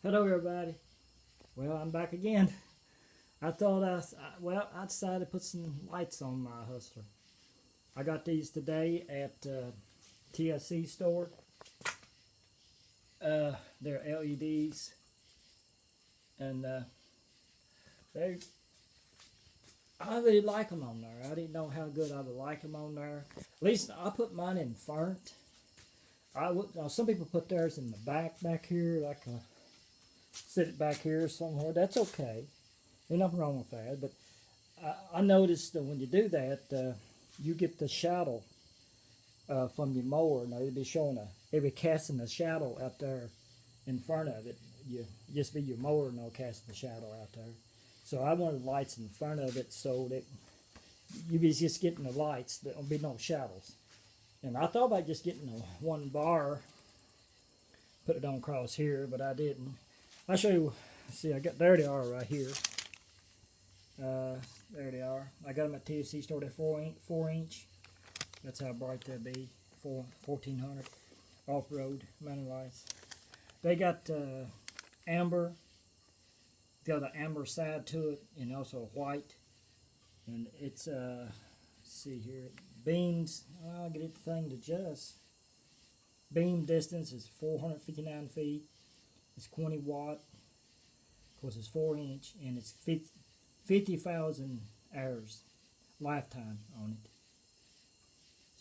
Hello everybody. Well, I'm back again. I thought I decided to put some lights on my Hustler. I got these today at TSC store. They're LEDs, and I really like them on there. I didn't know how good I would like them on there. At least I put mine in front. Some people put theirs in the back here, like sit it back here somewhere. That's okay. There's nothing wrong with that. But I noticed that when you do that, you get the shadow from your mower. Now it'll be casting a shadow out there in front of it. You just be your mower and it'll cast the shadow out there. So I wanted lights in front of it so that you be just getting the lights. There won't be no shadows. And I thought about just getting one bar, put it on across here, but I didn't. I'll show you. See, there they are right here. There they are. I got them at TSC store. They're 4 inch. That's how bright they'll be. 1400 off-road mountain lights. They got amber. Got an amber side to it, and also white. And it's let's see here. Beams. I'll get the thing to adjust. Beam distance is 459 feet. It's 20 watt. Of course, it's 4 inch, and it's 50,000 hours lifetime on it.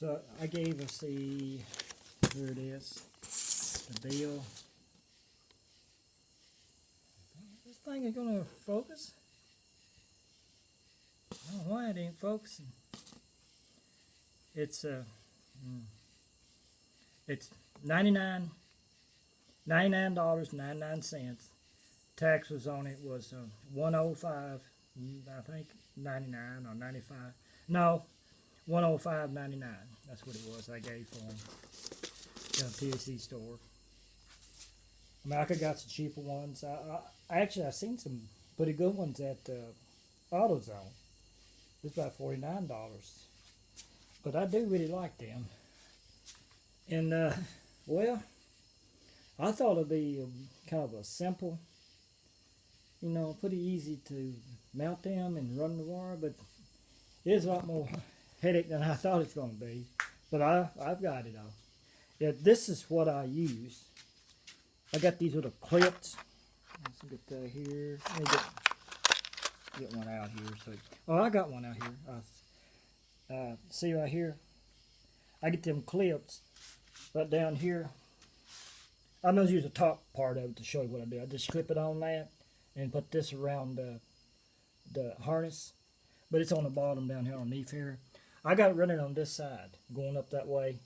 So I gave us here it is, the bill. This thing is going to focus. I don't know why it ain't focusing. It's $99.99. Tax was on it was $105, I think 99 or 95. No, $105.99. That's what it was I gave for them at the TSC store. I mean, I could got some cheaper ones. I seen some pretty good ones at AutoZone. It's about $49. But I do really like them. And well, I thought it'd be kind of a simple, pretty easy to mount them and run the wire, but it is a lot more headache than I thought it's going to be. But I've got it all. Yeah, this is what I use. I got these little clips. Let's get that here. Let me get one out here. I got one out here. See right here? I get them clips right down here. I'm going to use the top part of it to show you what I do. I just clip it on that and put this around the harness. But it's on the bottom down here underneath here. I got it running on this side, going up that way.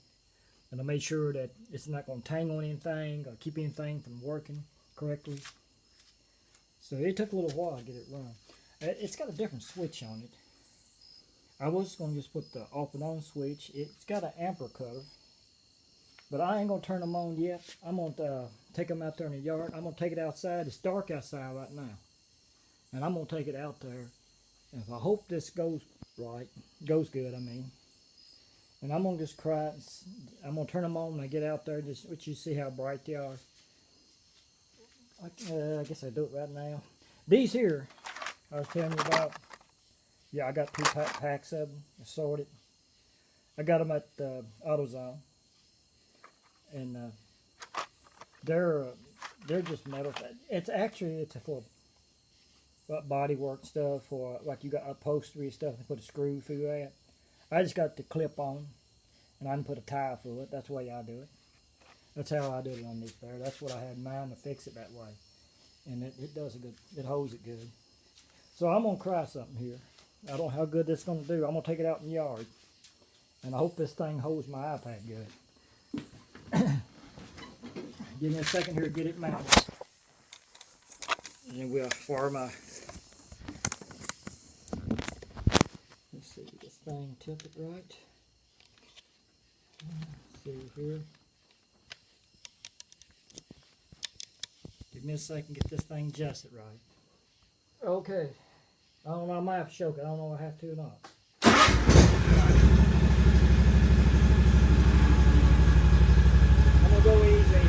And I made sure that it's not going to tangle anything or keep anything from working correctly. So it took a little while to get it run. It's got a different switch on it. I was going to just put the off and on switch. It's got an ampere cutter. But I ain't going to turn them on yet. I'm going to take them out there in the yard. I'm going to take it outside. It's dark outside right now. And I'm going to take it out there. And if I hope this goes right, goes good, I mean. And I'm going to just cry it. I'm going to turn them on when I get out there. Just let you see how bright they are. I guess I do it right now. These here, I was telling you about. Yeah, I got 2 packs of them assorted. I got them at AutoZone. And they're just metal. It's for body work stuff, for like you got upholstery stuff and put a screw through that. I just got the clip on, and I can put a tie through it. That's the way I do it. That's how I do it on this there. That's what I had in mind to fix it that way, and it does it good. It holds it good. So I'm gonna try something here. I don't know how good this is gonna do. I'm gonna take it out in the yard, and I hope this thing holds my iPad good. Give me a second here to get it mounted. And then we'll fire my. Let's see, get this thing tilted right. Let's see here. Give me a second, get this thing adjusted right. Okay. I don't know, I might have to choke it. I don't know if I have to or not. I'm going to go easy.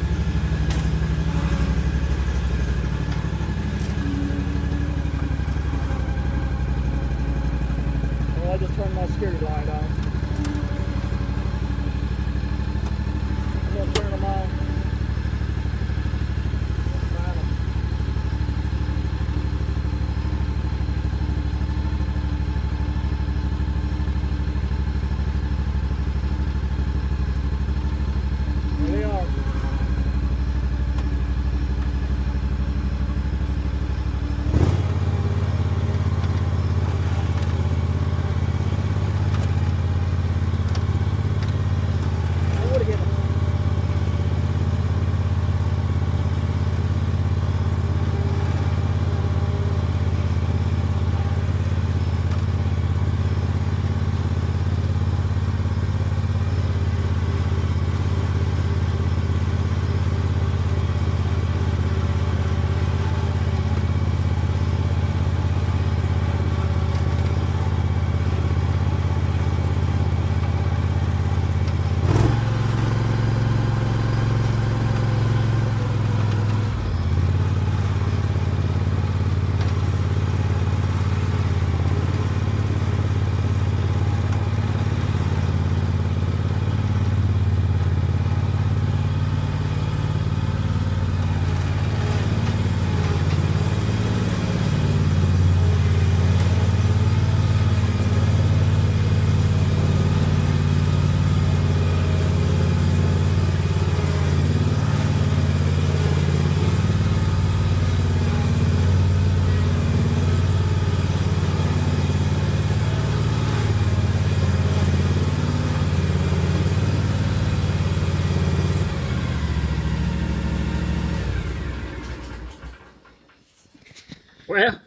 Well,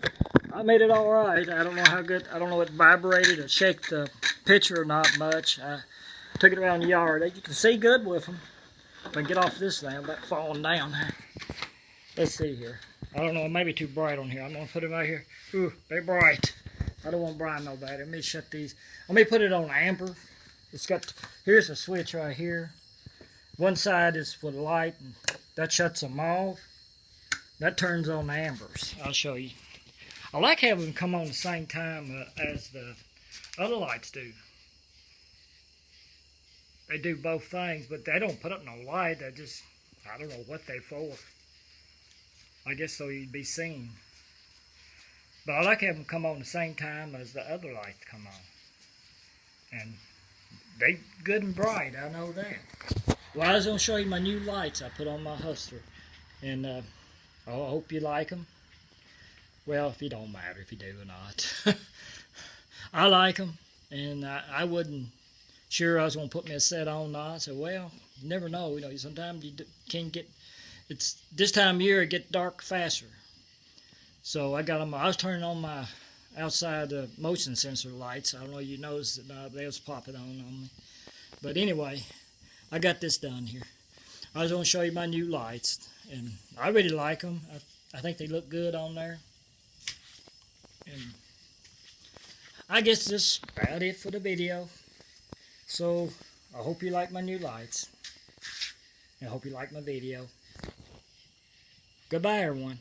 I made it all right. I don't know how good. I don't know if it vibrated or shake the picture or not much. I took it around the yard. You can see good with them. If I get off this thing, I'm about falling down. Let's see here. I don't know. It may be too bright on here. I'm gonna put it right here. Ooh, they're bright. I don't want bright no better. Let me shut these. Let me put it on amber. It's got. Here's a switch right here. One side is for the light, and that shuts them off. That turns on the ambers. I'll show you. I like having them come on the same time as the other lights do. They do both things, but they don't put up no light. They just, I don't know what they're for. I guess so you'd be seen. But I like having them come on the same time as the other lights come on. And they good and bright, I know that. Well, I was going to show you my new lights I put on my Hustler. And I hope you like them. Well, if it don't matter if you do or not. I like them, and I wasn't sure I was going to put me a set on or not. I said, well, you never know. You know, sometimes you can get, it's this time of year it get dark faster. So I got them. I was turning on my outside motion sensor lights. I don't know if you noticed that they was popping on me. But anyway, I got this done here. I was going to show you my new lights, and I really like them. I think they look good on there. And I guess that's about it for the video. So I hope you like my new lights. And I hope you like my video. Goodbye, everyone.